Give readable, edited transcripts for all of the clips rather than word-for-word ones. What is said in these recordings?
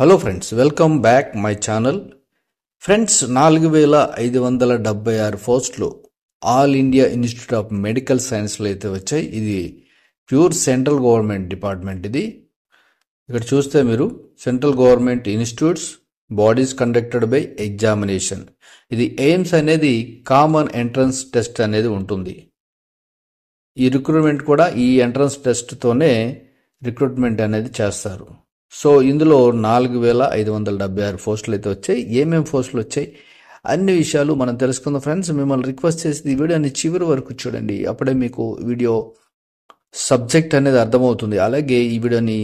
Hello friends, welcome back my channel. Friends, 4576 పోస్టులు all India institute of medical సైన్స్లో అయితే వచ్చాయి. ఇది ప్యూర్ సెంట్రల్ గవర్నమెంట్ డిపార్ట్మెంట్. ఇది ఇక్కడ చూస్తే మీరు central government institutes bodies conducted by examination. ఇది ఎయిమ్స్ అనేది కామన్ ఎంట్రన్స్ టెస్ట్ అనేది ఉంటుంది. ఈ రిక్రూట్మెంట్ కూడా ఈ ఎంట్రన్స్ టెస్ట్తోనే రిక్రూట్మెంట్ అనేది చేస్తారు. సో ఇందులో 4576 పోస్టులు అయితే వచ్చాయి. ఏమేమి పోస్టులు వచ్చాయి అన్ని విషయాలు మనం తెలుసుకుందాం. ఫ్రెండ్స్, మిమ్మల్ని రిక్వెస్ట్ చేసి ఈ వీడియోని చివరి వరకు చూడండి. అప్పుడే మీకు వీడియో సబ్జెక్ట్ అనేది అర్థమవుతుంది. అలాగే ఈ వీడియోని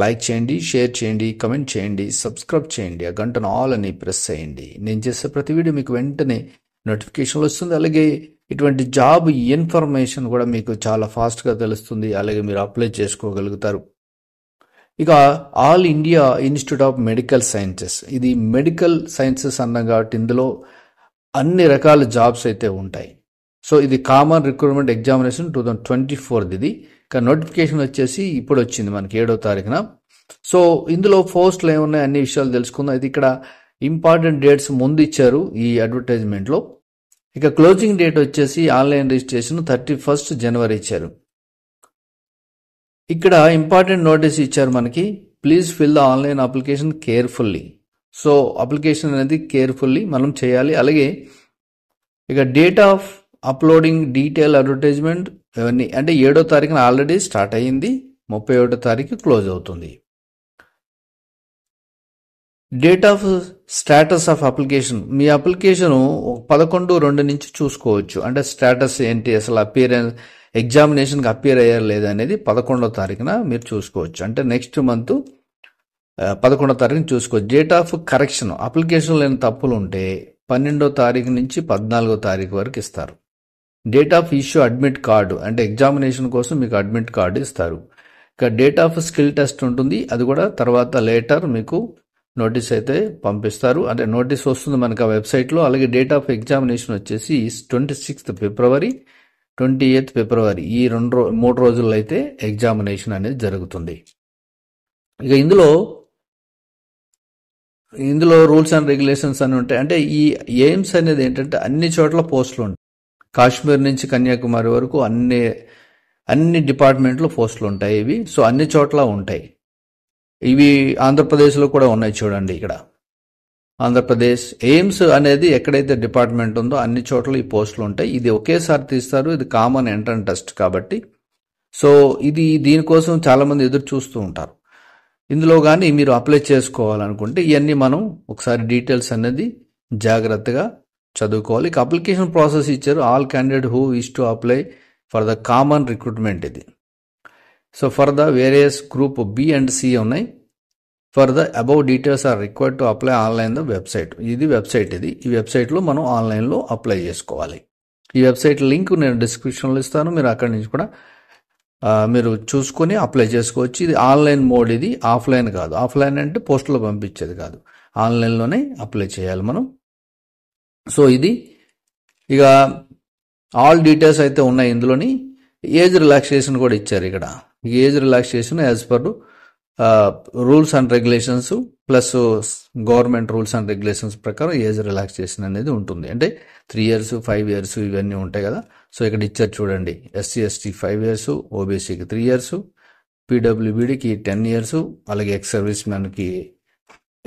లైక్ చేయండి, షేర్ చేయండి, కమెంట్ చేయండి, సబ్స్క్రైబ్ చేయండి, ఆ గంటను ఆల్ అని ప్రెస్ చేయండి. నేను చేసే ప్రతి వీడియో మీకు వెంటనే నోటిఫికేషన్లు వస్తుంది. అలాగే ఇటువంటి జాబ్ ఇన్ఫర్మేషన్ కూడా మీకు చాలా ఫాస్ట్గా తెలుస్తుంది. అలాగే మీరు అప్లై చేసుకోగలుగుతారు. ఇక all India institute of medical sciences, ఇది మెడికల్ సైన్సెస్ అన్నాం కాబట్టి ఇందులో అన్ని రకాల జాబ్స్ అయితే ఉంటాయి. సో ఇది కామన్ రిక్రూట్మెంట్ ఎగ్జామినేషన్ 2024. ఇది ఇక నోటిఫికేషన్ వచ్చేసి ఇప్పుడు వచ్చింది మనకి 7వ తారీఖున. సో ఇందులో పోస్టులు ఏమున్నాయి అన్ని విషయాలు తెలుసుకుందాం. ఇది ఇక్కడ ఇంపార్టెంట్ డేట్స్ ముందు ఇచ్చారు ఈ అడ్వర్టైజ్మెంట్లో. ఇక క్లోజింగ్ డేట్ వచ్చేసి ఆన్లైన్ రిజిస్ట్రేషన్ 31 జనవరి ఇచ్చారు. ఇక్కడ ఇంపార్టెంట్ నోటీస్ ఇచ్చారు మనకి, please fill the online application carefully. So application అనేది కేర్ఫుల్లీ మనం చేయాలి. అలాగే ఇక date of uploading detail advertisement ఇవన్నీ అంటే 7వ తారీఖున ఆల్రెడీ స్టార్ట్ అయ్యింది, 31వ తారీఖు క్లోజ్ అవుతుంది. Date of status of application, me application 11/2 నుంచి చూసుకోవచ్చు. అంటే స్టేటస్ ఏంటి, అసలు అపియరెన్స్ ఎగ్జామినేషన్కి అపియర్ అయ్యారు లేదా అనేది 11వ తారీఖున మీరు చూసుకోవచ్చు. అంటే నెక్స్ట్ మంత్ 11వ తారీఖున చూసుకోవచ్చు. డేట్ ఆఫ్ కరెక్షన్, అప్లికేషన్ లేని తప్పులు ఉంటే 12వ తారీఖు నుంచి 14వ తారీఖు వరకు ఇస్తారు. Date of issue admit card, అంటే ఎగ్జామినేషన్ కోసం మీకు అడ్మిట్ కార్డు ఇస్తారు. ఇక డేట్ ఆఫ్ స్కిల్ టెస్ట్ ఉంటుంది, అది కూడా తర్వాత లేటర్ మీకు నోటీస్ అయితే పంపిస్తారు. అంటే నోటీస్ వస్తుంది మనకు ఆ వెబ్సైట్లో. అలాగే డేట్ ఆఫ్ ఎగ్జామినేషన్ వచ్చేసి 26 ఫిబ్రవరి 28 ఫిబ్రవరి ఈ 3 రోజుల్లో అయితే ఎగ్జామినేషన్ అనేది జరుగుతుంది. ఇక ఇందులో రూల్స్ అండ్ రెగ్యులేషన్స్ అని ఉంటాయి. అంటే ఈ ఎయిమ్స్ అనేది ఏంటంటే అన్ని చోట్ల పోస్టులు ఉంటాయి. కాశ్మీర్ నుంచి కన్యాకుమారి వరకు అన్ని డిపార్ట్మెంట్లో పోస్టులు ఉంటాయి ఇవి. సో అన్ని చోట్ల ఉంటాయి. ఇవి ఆంధ్రప్రదేశ్లో కూడా ఉన్నాయి చూడండి. ఇక్కడ ఆంధ్రప్రదేశ్ ఎయిమ్స్ అనేది ఎక్కడైతే డిపార్ట్మెంట్ ఉందో అన్ని చోట్ల ఈ పోస్టులు ఉంటాయి. ఇది ఒకేసారి తీస్తారు. ఇది కామన్ ఎంట్రన్స్ టెస్ట్ కాబట్టి సో దీనికోసం చాలామంది ఎదురు చూస్తూ ఉంటారు. ఇందులో కానీ మీరు అప్లై చేసుకోవాలనుకుంటే ఇవన్నీ మనం ఒకసారి డీటెయిల్స్ అనేది జాగ్రత్తగా చదువుకోవాలి. ఇక అప్లికేషన్ ప్రాసెస్ ఇచ్చారు. All candidate who wish to apply for the common recruitment ఇది. So for the various group B and C ఉన్నాయి. For the above details are required to apply online the website. ఇది website. ఈ వెబ్సైట్లో మనం ఆన్లైన్లో apply చేసుకోవాలి. ఈ website link నేను డిస్క్రిప్షన్లో ఇస్తాను. మీరు అక్కడి నుంచి కూడా మీరు చూసుకొని అప్లై చేసుకోవచ్చు. ఇది ఆన్లైన్ మోడ్, ఇది ఆఫ్లైన్ కాదు. ఆఫ్లైన్ అంటే పోస్టులో పంపించేది కాదు, ఆన్లైన్లోనే అప్లై చేయాలి మనం. సో ఇది ఇక ఆల్ డీటెయిల్స్ అయితే ఉన్నాయి ఇందులోని. ఏజ్ రిలాక్సేషన్ కూడా ఇచ్చారు ఇక్కడ. Age relaxation as per rules and regulations plus government rules and regulations ప్రకారం ఏజ్ రిలాక్సేషన్ అనేది ఉంటుంది. అంటే 3 years 5 years ఇవన్నీ ఉంటాయి కదా. సో ఇక్కడ ఇచ్చారు చూడండి. SC ST 5 years, ఓబీసీకి 3 years, పీడబ్ల్యూబీడీకి 10 years, అలాగే ఎక్స్ సర్వీస్ మ్యాన్కి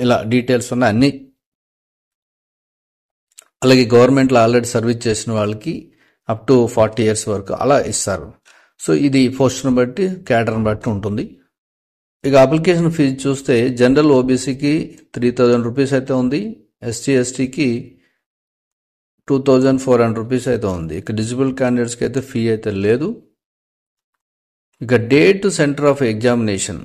ఇలా డీటెయిల్స్ ఉన్నాయి అన్నీ. అలాగే గవర్నమెంట్లో ఆల్రెడీ సర్వీస్ చేసిన వాళ్ళకి అప్ టు 40 years వరకు అలా ఇస్తారు. సో ఇది పోస్ట్ను బట్టి క్యాడర్ని బట్టి ఉంటుంది. ఇక అప్లికేషన్ ఫీజు చూస్తే జనరల్ ఓబీసీకి 3000 రూపీస్ అయితే ఉంది. SC STకి 2400 రూపీస్ అయితే ఉంది. ఇక డిజిబుల్ క్యాండిడేట్స్కి అయితే ఫీ అయితే లేదు. ఇక date centre of examination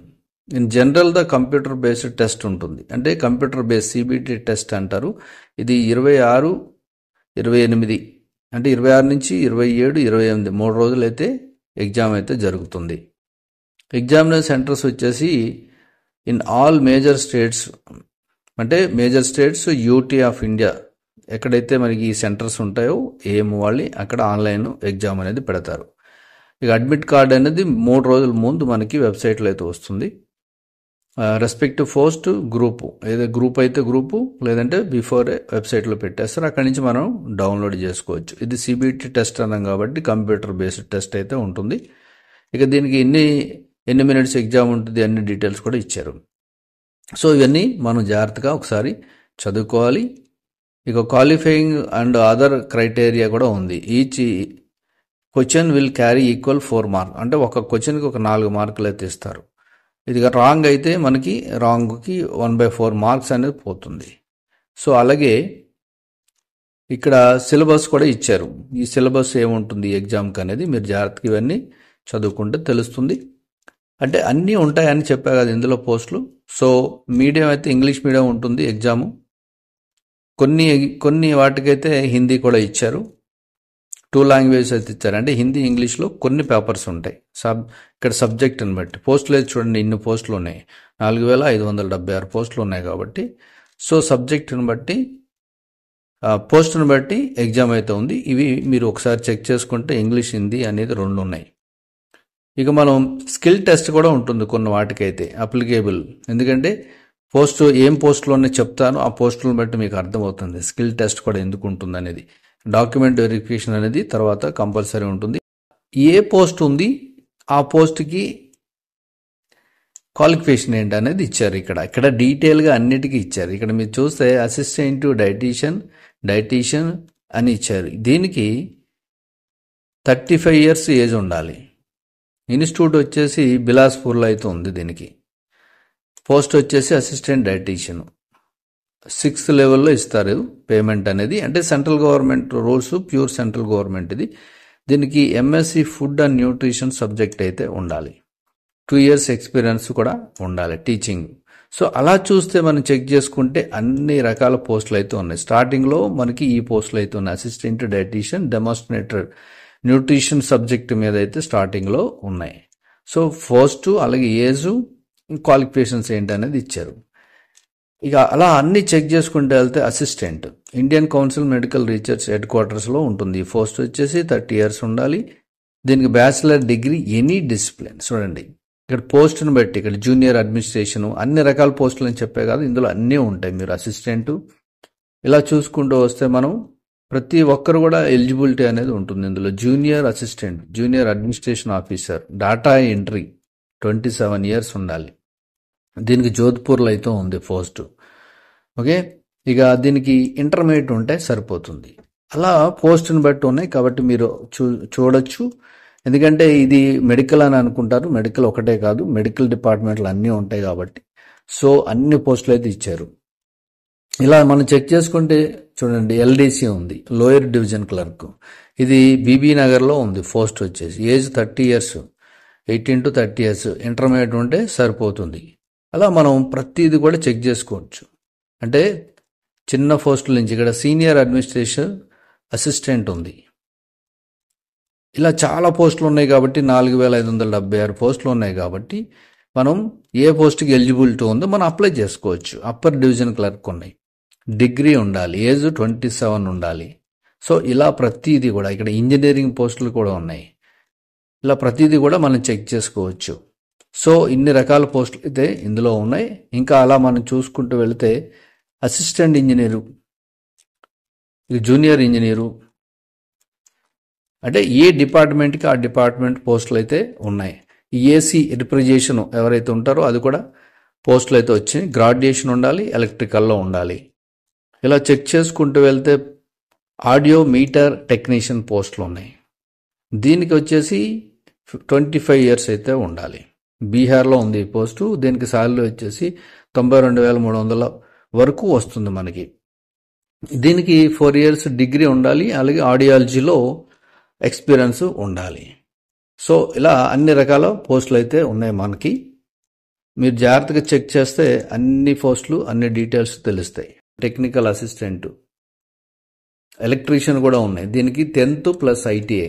in general the computer based test ఉంటుంది. అంటే కంప్యూటర్ బేస్డ్ CBT టెస్ట్ అంటారు. ఇది 26, 28 అంటే 26 నుంచి 27, 28 3 రోజులు అయితే ఎగ్జామ్ అయితే జరుగుతుంది. ఎగ్జామినేషన్ సెంటర్స్ వచ్చేసి ఇన్ ఆల్ మేజర్ స్టేట్స్, అంటే major states UT of India ఎక్కడైతే మనకి ఈ సెంటర్స్ ఉంటాయో వాళ్ళు అక్కడ ఆన్లైన్ ఎగ్జామ్ అనేది పెడతారు. ఇక అడ్మిట్ కార్డ్ అనేది 3 రోజుల ముందు మనకి వెబ్సైట్లో అయితే వస్తుంది. రెస్పెక్టివ్ పోస్ట్ గ్రూపు, ఏదో గ్రూప్ అయితే గ్రూపు, లేదంటే బిఫోర్ వెబ్సైట్లో పెట్టేస్తారు. అక్కడి నుంచి మనం డౌన్లోడ్ చేసుకోవచ్చు. ఇది సిబిటి టెస్ట్ అన్నాం కాబట్టి కంప్యూటర్ బేస్డ్ టెస్ట్ అయితే ఉంటుంది. ఇక దీనికి ఎన్ని మినిట్స్ ఎగ్జామ్ ఉంటుంది అన్ని డీటెయిల్స్ కూడా ఇచ్చారు. సో ఇవన్నీ మనం జాగ్రత్తగా ఒకసారి చదువుకోవాలి. ఇక క్వాలిఫైయింగ్ అండ్ అదర్ క్రైటీరియా కూడా ఉంది. Each question will carry equal 4 mark, అంటే ఒక క్వశ్చన్కి ఒక 4 మార్కులు అయితే ఇస్తారు. ఇది రాంగ్ అయితే మనకి రాంగ్కి 1/4 మార్క్స్ అనేది పోతుంది. సో అలాగే ఇక్కడ సిలబస్ కూడా ఇచ్చారు. ఈ సిలబస్ ఏముంటుంది ఎగ్జామ్కి అనేది మీరు జాగ్రత్తగా ఇవన్నీ చదువుకుంటే తెలుస్తుంది. అంటే అన్నీ ఉంటాయని చెప్పా కదా ఇందులో పోస్టులు. సో మీడియం అయితే ఇంగ్లీష్ మీడియం ఉంటుంది ఎగ్జాము. కొన్ని వాటికైతే హిందీ కూడా ఇచ్చారు. 2 లాంగ్వేజెస్ అయితే ఇచ్చారు. అంటే హిందీ ఇంగ్లీష్లో కొన్ని పేపర్స్ ఉంటాయి. ఇక్కడ సబ్జెక్ట్ని బట్టి పోస్టులు అయితే చూడండి, ఇన్ని పోస్టులు ఉన్నాయి, 4576 పోస్టులు ఉన్నాయి కాబట్టి. సో సబ్జెక్టుని బట్టి పోస్టుని బట్టి ఎగ్జామ్ అయితే ఉంది. ఇవి మీరు ఒకసారి చెక్ చేసుకుంటే ఇంగ్లీష్ హిందీ అనేది 2 ఉన్నాయి. ఇక మనం స్కిల్ టెస్ట్ కూడా ఉంటుంది కొన్ని వాటికైతే అప్లికేబుల్. ఎందుకంటే ఏం పోస్టులోనే చెప్తాను, ఆ పోస్టులను బట్టి మీకు అర్థమవుతుంది స్కిల్ టెస్ట్ కూడా ఎందుకు ఉంటుంది అనేది. డాక్యుమెంట్ వెరిఫికేషన్ అనేది తర్వాత కంపల్సరీ ఉంటుంది. ఏ పోస్ట్ ఉంది ఆ పోస్ట్కి క్వాలిఫికేషన్ ఏంటి అనేది ఇచ్చారు. ఇక్కడ డీటెయిల్గా అన్నిటికీ ఇచ్చారు. ఇక్కడ మీరు చూస్తే అసిస్టెంట్ డైటీషియన్ అని ఇచ్చారు. దీనికి 35 years ఏజ్ ఉండాలి. ఇన్స్టిట్యూట్ వచ్చేసి బిలాస్పూర్లో అయితే ఉంది. దీనికి పోస్ట్ వచ్చేసి అసిస్టెంట్ డైటీషియన్ 6th లెవెల్లో ఇస్తారు పేమెంట్ అనేది. అంటే central government rules, pure central government ఇది. దీనికి MSc food and nutrition subject అయితే ఉండాలి. 2 years ఎక్స్పీరియన్స్ కూడా ఉండాలి టీచింగ్. సో అలా చూస్తే మనం చెక్ చేసుకుంటే అన్ని రకాల పోస్టులు అయితే ఉన్నాయి. స్టార్టింగ్లో మనకి ఈ పోస్టులు అయితే ఉన్నాయి. Assistant dietitian, demonstrator nutrition subject మీద అయితే స్టార్టింగ్లో ఉన్నాయి. సో పోస్టు అలాగే ఏజ్, క్వాలిఫికేషన్స్ ఏంటి అనేది ఇచ్చారు. ఇక అలా అన్ని చెక్ చేసుకుంటే వెళ్తే assistant Indian council medical research head క్వార్టర్స్లో ఉంటుంది. పోస్ట్ వచ్చేసి 30 years ఉండాలి. దీనికి బ్యాచిలర్ డిగ్రీ ఎనీ డిసిప్లిన్. చూడండి ఇక్కడ పోస్టును బట్టి ఇక్కడ జూనియర్ అడ్మినిస్ట్రేషన్ అన్ని రకాల పోస్టులు అని చెప్పే కాదు, ఇందులో అన్నీ ఉంటాయి. మీరు అసిస్టెంట్ ఇలా చూసుకుంటూ వస్తే మనం ప్రతి ఒక్కరు కూడా ఎలిజిబిలిటీ అనేది ఉంటుంది ఇందులో. Junior assistant, junior administration officer, data entry 27 years ఉండాలి. దీనికి జోధ్పూర్లో అయితే ఉంది పోస్టు. ఓకే, ఇక దీనికి ఇంటర్మీడియట్ ఉంటే సరిపోతుంది. అలా పోస్టుని బట్టి ఉన్నాయి కాబట్టి మీరు చూడొచ్చు. ఎందుకంటే ఇది మెడికల్ అని అనుకుంటారు, మెడికల్ ఒకటే కాదు, మెడికల్ డిపార్ట్మెంట్లు అన్నీ ఉంటాయి కాబట్టి. సో అన్ని పోస్టులు అయితే ఇచ్చారు. ఇలా మనం చెక్ చేసుకుంటే చూడండి ఎల్డీసీ ఉంది, లోయర్ డివిజన్ క్లర్క్. ఇది బీబీ నగర్లో ఉంది. పోస్ట్ వచ్చేసి age 30 years, 18 to 30 years intermediate ఉంటే సరిపోతుంది. అలా మనం ప్రతిదీ కూడా చెక్ చేసుకోవచ్చు. అంటే చిన్న పోస్టుల నుంచి ఇక్కడ సీనియర్ అడ్మినిస్ట్రేషన్ అసిస్టెంట్ ఉంది. ఇలా చాలా పోస్టులు ఉన్నాయి కాబట్టి 4576 పోస్టులు ఉన్నాయి కాబట్టి మనం ఏ పోస్ట్కి ఎలిజిబిలిటీ ఉందో మనం అప్లై చేసుకోవచ్చు. అప్పర్ డివిజన్ క్లర్క్ ఉన్నాయి. డిగ్రీ ఉండాలి, ఏజ్ 27 ఉండాలి. సో ఇలా ప్రతిదీ కూడా ఇక్కడ ఇంజనీరింగ్ పోస్టులు కూడా ఉన్నాయి. ఇలా ప్రతిదీ కూడా మనం చెక్ చేసుకోవచ్చు. సో ఇన్ని రకాల పోస్టులు అయితే ఇందులో ఉన్నాయి. ఇంకా అలా మనం చూసుకుంటూ వెళితే అసిస్టెంట్ ఇంజనీరు, జూనియర్ ఇంజనీరు, అంటే ఏ డిపార్ట్మెంట్కి ఆ డిపార్ట్మెంట్ పోస్టులు అయితే ఉన్నాయి. ఏసీ రిప్రజెంటేషన్ ఎవరైతే ఉంటారో అది కూడా పోస్టులు అయితే వచ్చాయి. గ్రాడ్యుయేషన్ ఉండాలి, ఎలక్ట్రికల్లో ఉండాలి. ఇలా చెక్ చేసుకుంటూ వెళ్తే ఆడియో మీటర్ టెక్నీషియన్ పోస్టులు ఉన్నాయి. దీనికి వచ్చేసి 25 years అయితే ఉండాలి. బీహార్లో ఉంది ఈ పోస్టు. దీనికి సాలరీ వచ్చేసి 92,300 వరకు వస్తుంది మనకి. దీనికి 4 years డిగ్రీ ఉండాలి, అలాగే ఆడియాలజీలో ఎక్స్పీరియన్స్ ఉండాలి. సో ఇలా అన్ని రకాల పోస్టులు అయితే ఉన్నాయి మనకి. మీరు జాగ్రత్తగా చెక్ చేస్తే అన్ని పోస్టులు అన్ని డీటెయిల్స్ తెలుస్తాయి. టెక్నికల్ అసిస్టెంట్, ఎలక్ట్రీషియన్ కూడా ఉన్నాయి. దీనికి 10th plus ITI.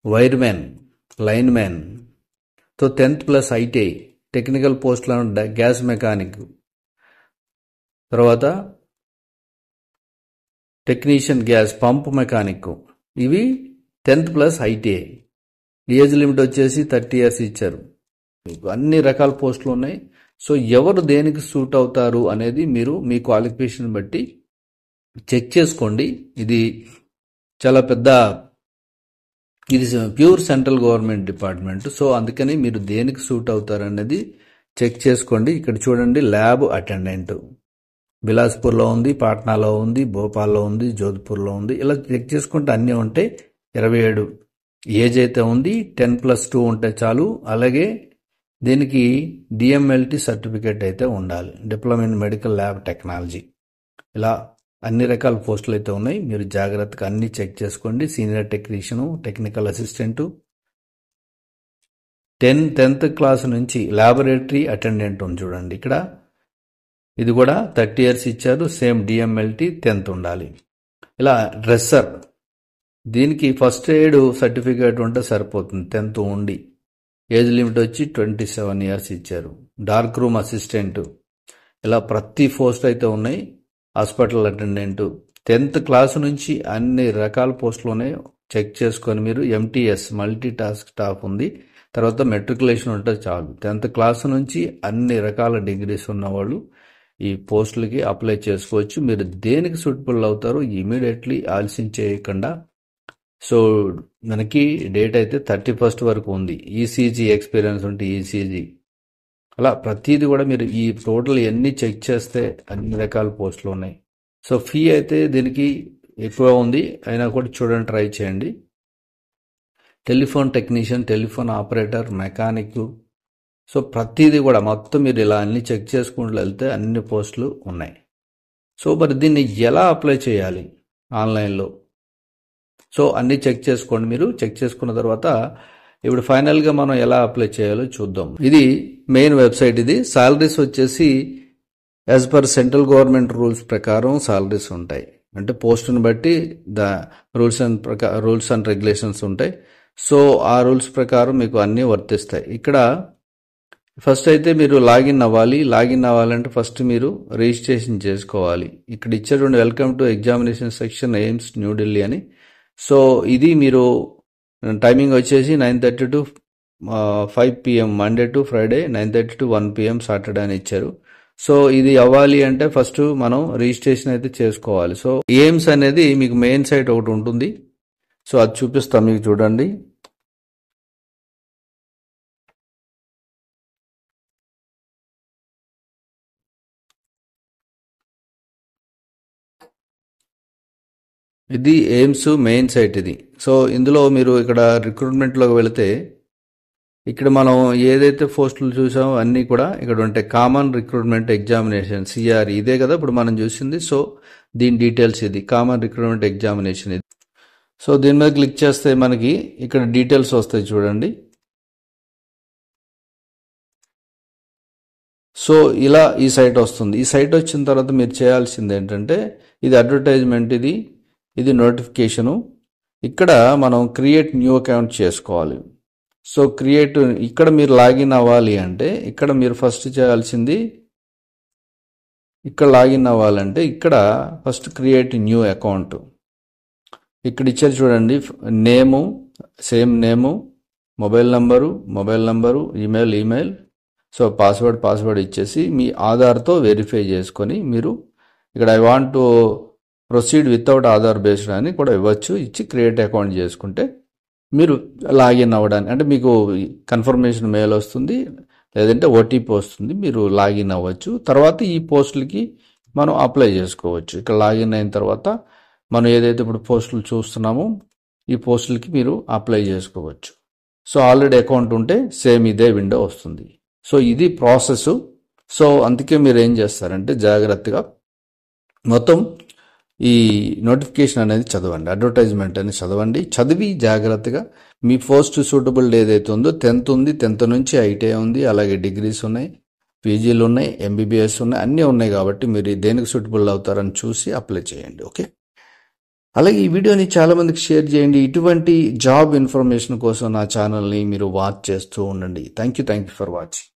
Wiremen, linemen తో 10th plus ITI. టెక్నికల్ పోస్టులను గ్యాస్ మెకానిక్, తర్వాత టెక్నీషియన్ గ్యాస్ పంప్ మెకానిక్, ఇవి 10th plus ITI. Age limit వచ్చేసి 30 years ఇచ్చారు. మీకు అన్ని రకాల పోస్టులు ఉన్నాయి. సో ఎవరు దేనికి సూట్ అవుతారు అనేది మీరు మీ క్వాలిఫికేషన్ బట్టి చెక్ చేసుకోండి. ఇది చాలా పెద్ద, ఇది pure central government department. So అందుకని మీరు దేనికి సూట్ అవుతారు అనేది చెక్ చేసుకోండి. ఇక్కడ చూడండి, ల్యాబ్ అటెండెంట్ బిలాస్పూర్లో ఉంది, పాట్నాలో ఉంది, భోపాల్లో ఉంది, జోధ్పూర్లో ఉంది. ఇలా చెక్ చేసుకుంటే అన్నీ ఉంటాయి. 27 ఏజ్ అయితే ఉంది, 10+2 ఉంటే చాలు. అలాగే దీనికి డిఎంఎల్టీ సర్టిఫికేట్ అయితే ఉండాలి, diploma in medical lab technology. ఇలా అన్ని రకాల పోస్టులు అయితే ఉన్నాయి. మీరు జాగ్రత్తగా అన్ని చెక్ చేసుకోండి. Senior technician, technical assistant, 10th class నుంచి ల్యాబొరేటరీ అటెండెంట్ ఉంది చూడండి. ఇక్కడ ఇది కూడా 30 years ఇచ్చారు. సేమ్ డిఎంఎల్టీ 10th ఉండాలి. ఇలా డ్రెస్సర్, దీనికి ఫస్ట్ ఎయిడ్ సర్టిఫికేట్ ఉంటే సరిపోతుంది, 10th ఉండి. ఏజ్ లిమిట్ వచ్చి 27 years ఇచ్చారు. డార్క్ రూమ్ అసిస్టెంట్, ఇలా ప్రతి పోస్ట్ అయితే ఉన్నాయి. హాస్పిటల్ అటెండెంట్, 10th క్లాస్ నుంచి అన్ని రకాల పోస్టులు ఉన్నాయి. చెక్ చేసుకొని మీరు ఎంటీఎస్ మల్టీ టాస్క్ స్టాఫ్ ఉంది. తర్వాత మెట్రికులేషన్ ఉంటే చాలు. 10th క్లాస్ నుంచి అన్ని రకాల డిగ్రీస్ ఉన్నవాళ్ళు ఈ పోస్టులకి అప్లై చేసుకోవచ్చు. మీరు దేనికి సూటబుల్ అవుతారో ఇమీడియట్లీ ఆలస్యం చేయకుండా. సో మనకి డేట్ అయితే 31st వరకు ఉంది. ఈసీజీ ఎక్స్పీరియన్స్ ఉంటే ఈసీజీ, అలా ప్రతిదీ కూడా మీరు ఈ టోటల్ ఎన్ని చెక్ చేస్తే అన్ని రకాల పోస్టులు ఉన్నాయి. సో ఫీ అయితే దీనికి ఎక్కువ ఉంది, అయినా కూడా చూడండి, ట్రై చేయండి. Telephone technician, telephone operator, mechanic, so ప్రతిదీ కూడా మొత్తం మీరు ఇలా అన్ని చెక్ చేసుకుంటూ వెళ్తే అన్ని పోస్టులు ఉన్నాయి. సో మరి దీన్ని ఎలా అప్లై చేయాలి ఆన్లైన్లో? సో అన్ని చెక్ చేసుకోండి. మీరు చెక్ చేసుకున్న తర్వాత ఇప్పుడు ఫైనల్గా మనం ఎలా అప్లై చేయాలో చూద్దాం. ఇది మెయిన్ వెబ్సైట్. ఇది సాలరీస్ వచ్చేసి as per central government rules ప్రకారం సాలరీస్ ఉంటాయి. అంటే పోస్టును బట్టి రూల్స్ అండ్ రెగ్యులేషన్స్ ఉంటాయి. సో ఆ రూల్స్ ప్రకారం మీకు అన్నీ వర్తిస్తాయి. ఇక్కడ ఫస్ట్ అయితే మీరు లాగిన్ అవ్వాలి. లాగిన్ అవ్వాలంటే ఫస్ట్ మీరు రిజిస్ట్రేషన్ చేసుకోవాలి. ఇక్కడ ఇచ్చేటువంటి welcome to examination section AIIMS New Delhi అని. సో ఇది మీరు టైమింగ్ వచ్చేసి 9:30 to 5 PM Monday to Friday, 9:30 to 1 PM Saturday అని ఇచ్చారు. సో ఇది అవ్వాలి అంటే ఫస్ట్ మనం రిజిస్ట్రేషన్ అయితే చేసుకోవాలి. సో ఎయిమ్స్ అనేది మీకు మెయిన్ సైట్ ఒకటి ఉంటుంది. సో అది చూపిస్తాం మీకు, చూడండి. ఇది ఎయిమ్స్ మెయిన్ సైట్ ఇది. సో ఇందులో మీరు ఇక్కడ రిక్రూట్మెంట్లోకి వెళితే ఇక్కడ మనం ఏదైతే పోస్టులు చూసామో అన్నీ కూడా ఇక్కడ ఉంటాయి. కామన్ రిక్రూట్మెంట్ ఎగ్జామినేషన్, సిఆర్ఈ, ఇదే కదా ఇప్పుడు మనం చూసింది. సో దీని డీటెయిల్స్ ఇది కామన్ రిక్రూట్మెంట్ ఎగ్జామినేషన్ ఇది. సో దీని మీద క్లిక్ చేస్తే మనకి ఇక్కడ డీటెయిల్స్ వస్తాయి చూడండి. సో ఇలా ఈ సైట్ వస్తుంది. ఈ సైట్ వచ్చిన తర్వాత మీరు చేయాల్సింది ఏంటంటే, ఇది అడ్వర్టైజ్మెంట్, ఇది నోటిఫికేషను. ఇక్కడ మనం క్రియేట్ న్యూ అకౌంట్ చేసుకోవాలి. సో ఇక్కడ మీరు లాగిన్ అవ్వాలి అంటే ఇక్కడ మీరు ఫస్ట్ చేయాల్సింది, ఇక్కడ లాగిన్ అవ్వాలంటే ఇక్కడ ఫస్ట్ క్రియేట్ న్యూ అకౌంట్. ఇక్కడ ఇచ్చారు చూడండి, name, same name, mobile number, email. So password ఇచ్చేసి మీ ఆధార్తో వెరిఫై చేసుకొని మీరు ఇక్కడ I want to proceed without Aadhaar based అని కూడా ఇవ్వచ్చు. ఇచ్చి క్రియేట్ అకౌంట్ చేసుకుంటే మీరు లాగిన్ అవ్వడానికి, అంటే మీకు కన్ఫర్మేషన్ మెయిల్ వస్తుంది, లేదంటే ఓటీపీ వస్తుంది, మీరు లాగిన్ అవ్వచ్చు. తర్వాత ఈ పోస్టులకి మనం అప్లై చేసుకోవచ్చు. ఇక్కడ లాగిన్ అయిన తర్వాత మనం ఏదైతే ఇప్పుడు పోస్టులు చూస్తున్నామో ఈ పోస్టులకి మీరు అప్లై చేసుకోవచ్చు. సో ఆల్రెడీ అకౌంట్ ఉంటే సేమ్ ఇదే విండో వస్తుంది. సో ఇది ప్రాసెస్. సో అందుకే మీరు ఏం చేస్తారంటే జాగ్రత్తగా మొత్తం ఈ నోటిఫికేషన్ అనేది చదవండి, అడ్వర్టైజ్మెంట్ అనేది చదవండి. చదివి జాగ్రత్తగా మీ పోస్ట్ సూటబుల్ ఏదైతే ఉందో 10th ఉంది, 10th నుంచి ఐటీఐ ఉంది, అలాగే డిగ్రీస్ ఉన్నాయి, పీజీలు ఉన్నాయి, ఎంబీబీఎస్ ఉన్నాయి, అన్నీ ఉన్నాయి. కాబట్టి మీరు దేనికి సూటబుల్ అవుతారని చూసి అప్లై చేయండి. ఓకే, అలాగే ఈ వీడియోని చాలామందికి షేర్ చేయండి. ఇటువంటి జాబ్ ఇన్ఫర్మేషన్ కోసం నా ఛానల్ని మీరు వాచ్ చేస్తూ ఉండండి. Thank you for watching.